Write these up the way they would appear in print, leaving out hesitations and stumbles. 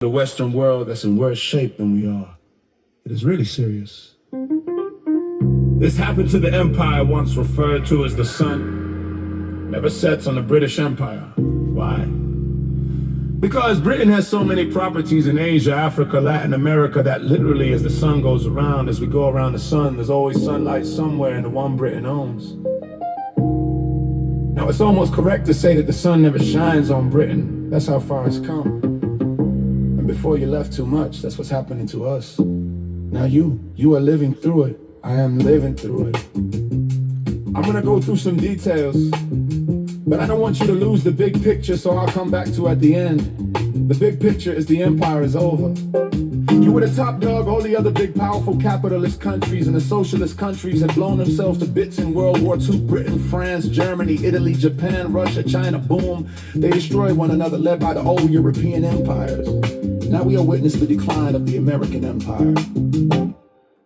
The Western world that's in worse shape than we are. It is really serious. This happened to the empire once referred to as the sun. Never sets on the British Empire. Why? Because Britain has so many properties in Asia, Africa, Latin America that literally as the sun goes around, as we go around the sun, there's always sunlight somewhere in the one Britain owns. Now it's almost correct to say that the sun never shines on Britain. That's how far it's come. And before you left too much, that's what's happening to us. Now you are living through it. I am living through it. I'm gonna go through some details, but I don't want you to lose the big picture, so I'll come back to at the end. The big picture is the empire is over. You were the top dog, all the other big powerful capitalist countries and the socialist countries had blown themselves to bits in World War II. Britain, France, Germany, Italy, Japan, Russia, China, boom. They destroyed one another, led by the old European empires. Now we are witness the decline of the American empire.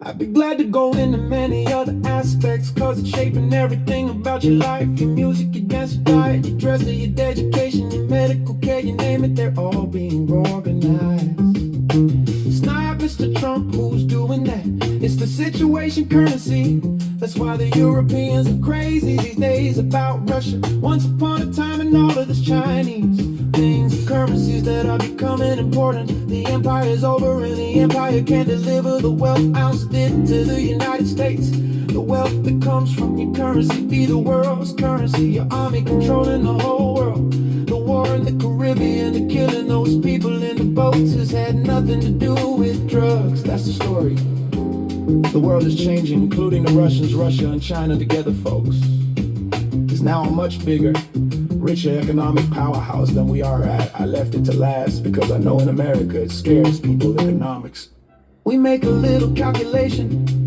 I'd be glad to go into many other aspects, cause it's shaping everything about your life. Your music, your dance, your diet, your dress, your education, your medical care, you name it, they're all being organized. It's not Mr. Trump who's doing that, it's the situation currency. That's why the Europeans are crazy these days about Russia. Once upon a time and all of this Chinese things and currencies that are becoming important. The empire is over and the empire can't deliver the wealth ounce did to the United States. The wealth that comes from your currency be the world's currency. Your army controlling the whole world. The war in the Caribbean, the killing those people in the boats has had nothing to do with drugs. That's the story. The world is changing, including the Russians, Russia, and China together, folks. It's now a much bigger, richer economic powerhouse than we are at. I left it to last because I know in America it scares people, economics. We make a little calculation.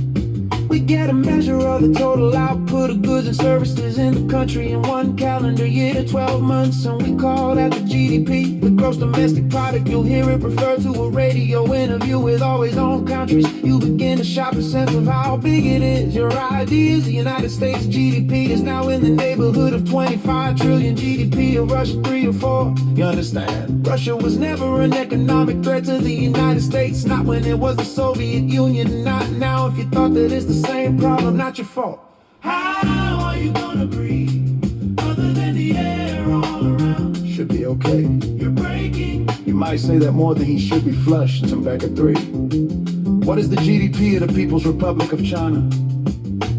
We get a measure of the total output of goods and services in the country in one calendar year to 12 months, and we call that the GDP, the gross domestic product. You'll hear it referred to a radio interview with always on countries. You begin to shop a sense of how big it is. Your ideas, the United States GDP is now in the neighborhood of 25 trillion. GDP of Russia 3 or 4. You understand? Russia was never an economic threat to the United States, not when it was the Soviet Union, not now. If you thought that it's the same problem, not your fault. How are you gonna breathe other than the air all around? Should be okay. You're breaking. You might say that more than he should be flushed. It's Mbeka 3. What is the GDP of the People's Republic of China?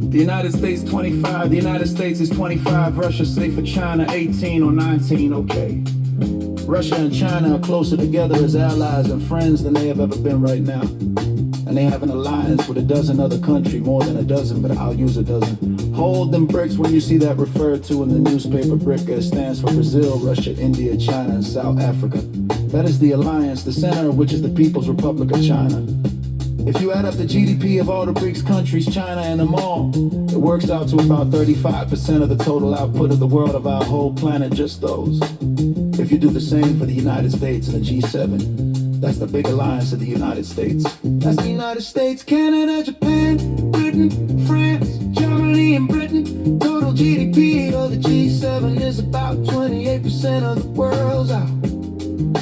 The United States 25. The United States is 25. Russia, say for China 18 or 19. Okay. Russia and China are closer together as allies and friends than they have ever been right now. And they have an alliance with a dozen other countries, more than a dozen, but I'll use a dozen. Hold them bricks when you see that referred to in the newspaper. BRIC stands for Brazil, Russia, India, China, and South Africa. That is the alliance, the center of which is the People's Republic of China. If you add up the GDP of all the BRICS countries, China and them all, it works out to about 35% of the total output of the world of our whole planet, just those. If you do the same for the United States and the G7, that's the big alliance of the United States. That's the United States, Canada, Japan, Britain, France, Germany, and Britain. Total GDP of the G7 is about 28% of the world's out.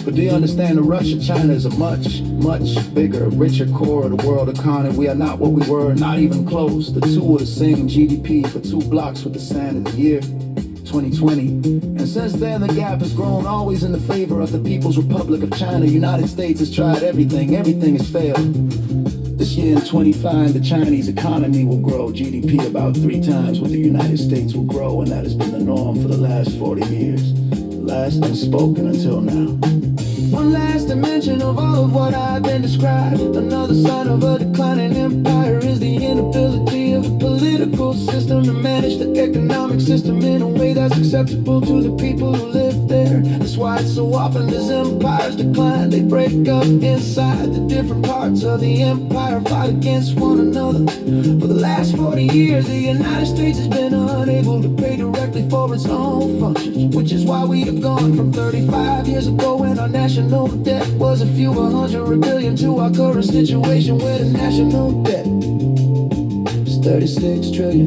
But do you understand that Russia, China is a much, much bigger, richer core of the world economy? We are not what we were, not even close. The two are the same GDP for 2 blocks with the sand in the year 2020. And since then the gap has grown, always in the favor of the People's Republic of China. United States has tried everything has failed. This year in 25, the Chinese economy will grow GDP about 3 times what the United States will grow, and that has been the norm for the last 40 years. Last unspoken until now. One last dimension of all of what I've been described. Another sign of a declining empire is the inability of the political system to manage the economic system in a way that's acceptable to the people who live there. That's why it's so often as empires decline, they break up inside. The different parts of the empire fight against one another. For the last 40 years, the United States has been unable to pay directly for its own functions, which is why we have gone from 35 years ago when our national debt was a few 100 billion to our current situation where the national debt is 36 trillion.